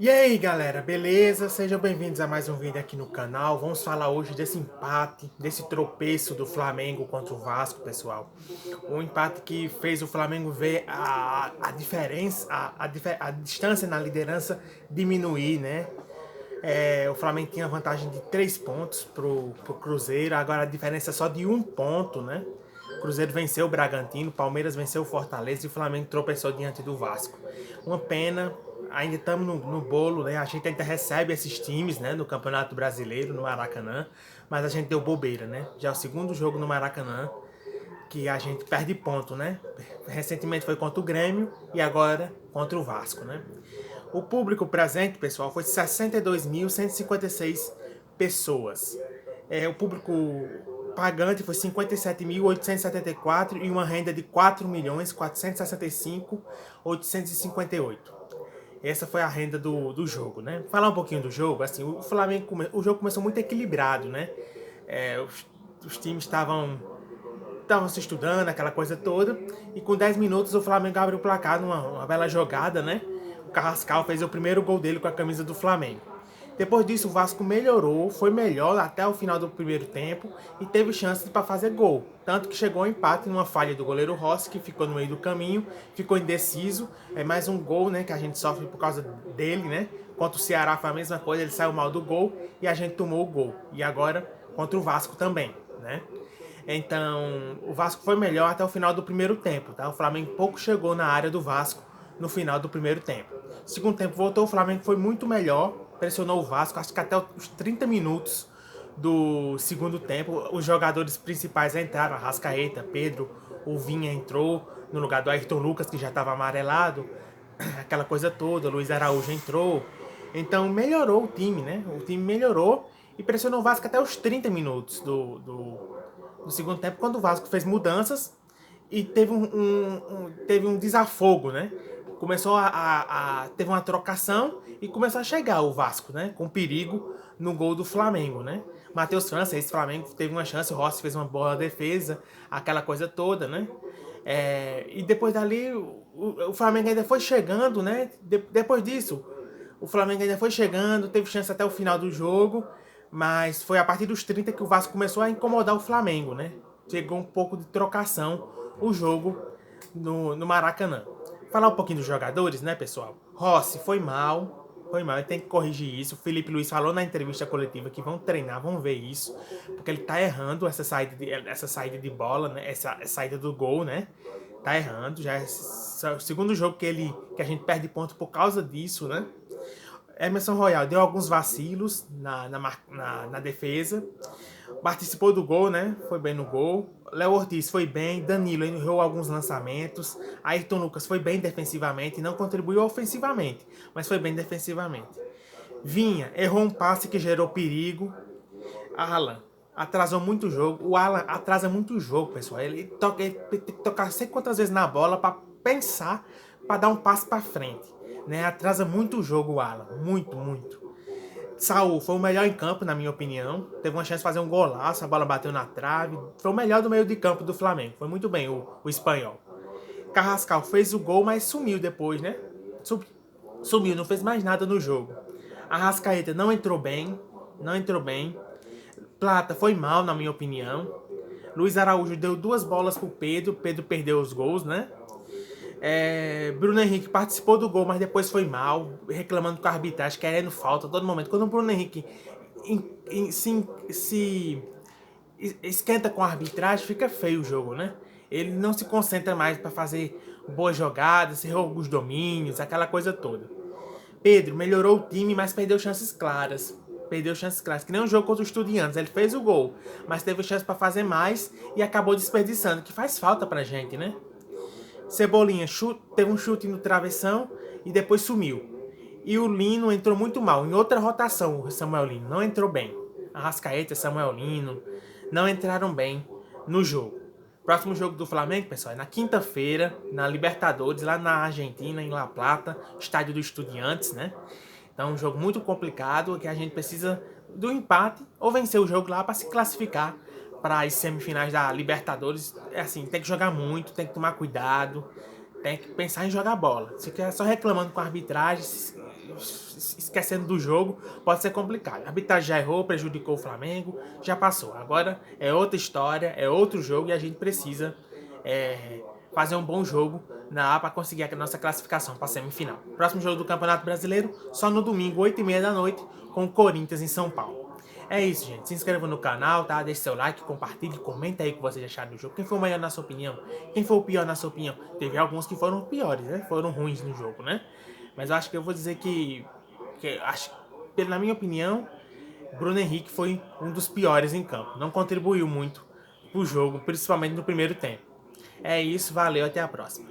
E aí galera, beleza? Sejam bem-vindos a mais um vídeo aqui no canal. Vamos falar hoje desse empate, desse tropeço do Flamengo contra o Vasco, pessoal. Um empate que fez o Flamengo ver a diferença, a distância na liderança diminuir, né? O Flamengo tinha vantagem de 3 pontos pro Cruzeiro, agora a diferença é só de 1 ponto, né? O Cruzeiro venceu o Bragantino, o Palmeiras venceu o Fortaleza e o Flamengo tropeçou diante do Vasco. Uma pena, ainda estamos no bolo, né? A gente ainda recebe esses times, né? No Campeonato Brasileiro, no Maracanã, mas a gente deu bobeira, né? Já é o segundo jogo no Maracanã que a gente perde ponto, né? Recentemente foi contra o Grêmio e agora contra o Vasco, né? O público presente, pessoal, foi 62.156 pessoas. O público pagante foi 57.874 e uma renda de 4.465.858. Essa foi a renda do jogo, né? Falar um pouquinho do jogo, assim, o jogo começou muito equilibrado, né? Os times estavam se estudando, aquela coisa toda. E com 10 minutos o Flamengo abriu o placar numa bela jogada, né? O Carrascal fez o primeiro gol dele com a camisa do Flamengo. Depois disso o Vasco melhorou, foi melhor até o final do primeiro tempo e teve chance para fazer gol. Tanto que chegou ao empate numa falha do goleiro Rossi, que ficou no meio do caminho, ficou indeciso. É mais um gol, né, que a gente sofre por causa dele, né? Contra o Ceará foi a mesma coisa, ele saiu mal do gol e a gente tomou o gol. E agora contra o Vasco também, né? Então, o Vasco foi melhor até o final do primeiro tempo, tá? O Flamengo pouco chegou na área do Vasco no final do primeiro tempo. Segundo tempo voltou, o Flamengo foi muito melhor, pressionou o Vasco, acho que até os 30 minutos do segundo tempo, os jogadores principais entraram, Arrascaeta, Pedro, o Vinha entrou no lugar do Ayrton Lucas, que já estava amarelado, aquela coisa toda, Luiz Araújo entrou. Então melhorou o time, né? O time melhorou e pressionou o Vasco até os 30 minutos do segundo tempo, quando o Vasco fez mudanças e teve um desafogo, né? Começou teve uma trocação e começou a chegar o Vasco, né? Com perigo no gol do Flamengo, né? Matheus França, esse Flamengo teve uma chance, o Rossi fez uma boa defesa, aquela coisa toda, né? E depois dali o Flamengo ainda foi chegando, né? Depois disso, o Flamengo ainda foi chegando, teve chance até o final do jogo, mas foi a partir dos 30 que o Vasco começou a incomodar o Flamengo, né? Chegou um pouco de trocação o jogo no Maracanã. Falar um pouquinho dos jogadores, né, pessoal? Rossi foi mal, ele tem que corrigir isso. O Felipe Luiz falou na entrevista coletiva que vão treinar, vão ver isso, porque ele tá errando essa saída de bola, né? Essa saída do gol, né? Tá errando, já é o segundo jogo que a gente perde ponto por causa disso, né? Emerson Royal deu alguns vacilos na defesa. Participou do gol, né? Foi bem no gol. Léo Ortiz foi bem. Danilo errou alguns lançamentos. Ayrton Lucas foi bem defensivamente. Não contribuiu ofensivamente, mas foi bem defensivamente. Vinha, errou um passe que gerou perigo. Alan atrasou muito o jogo. O Alan atrasa muito o jogo, pessoal. Ele tem que tocar sei quantas vezes na bola para pensar, para dar um passo para frente. Né? Atrasa muito o jogo, o Alan. Muito, muito. Saul foi o melhor em campo, na minha opinião. Teve uma chance de fazer um golaço, a bola bateu na trave. Foi o melhor do meio de campo do Flamengo. Foi muito bem o espanhol. Carrascal fez o gol, mas sumiu depois, né? Sumiu, não fez mais nada no jogo. Arrascaeta não entrou bem. Não entrou bem. Plata foi mal, na minha opinião. Luiz Araújo deu 2 bolas pro Pedro. Pedro perdeu os gols, né? Bruno Henrique participou do gol, mas depois foi mal, reclamando com a arbitragem, querendo falta a todo momento. Quando o Bruno Henrique se esquenta com a arbitragem, fica feio o jogo, né? Ele não se concentra mais para fazer boas jogadas, errou os domínios, aquela coisa toda. Pedro melhorou o time, mas perdeu chances claras. Perdeu chances claras, que nem um jogo contra o Estudiantes. Ele fez o gol, mas teve chance para fazer mais e acabou desperdiçando, que faz falta pra gente, né? Cebolinha teve um chute no travessão e depois sumiu. E o Lino entrou muito mal. Em outra rotação, o Samuel Lino não entrou bem. Arrascaeta e Samuel Lino não entraram bem no jogo. Próximo jogo do Flamengo, pessoal, é na quinta-feira, na Libertadores, lá na Argentina, em La Plata, estádio do Estudiantes, né? Então, um jogo muito complicado, que a gente precisa do empate ou vencer o jogo lá para se classificar para as semifinais da Libertadores. É assim, tem que jogar muito, tem que tomar cuidado, tem que pensar em jogar bola. Se ficar só reclamando com a arbitragem, esquecendo do jogo, pode ser complicado. A arbitragem já errou, prejudicou o Flamengo, já passou. Agora é outra história, é outro jogo e a gente precisa fazer um bom jogo para conseguir a nossa classificação para a semifinal. Próximo jogo do Campeonato Brasileiro, só no domingo, 8h30 da noite, com o Corinthians em São Paulo. É isso, gente. Se inscreva no canal, tá? Deixe seu like, compartilhe, comenta aí o que vocês acharam do jogo. Quem foi o melhor na sua opinião? Quem foi o pior na sua opinião? Teve alguns que foram piores, né? Foram ruins no jogo, né? Mas eu acho que eu vou dizer na minha opinião, Bruno Henrique foi um dos piores em campo. Não contribuiu muito pro jogo, principalmente no primeiro tempo. É isso, valeu, até a próxima.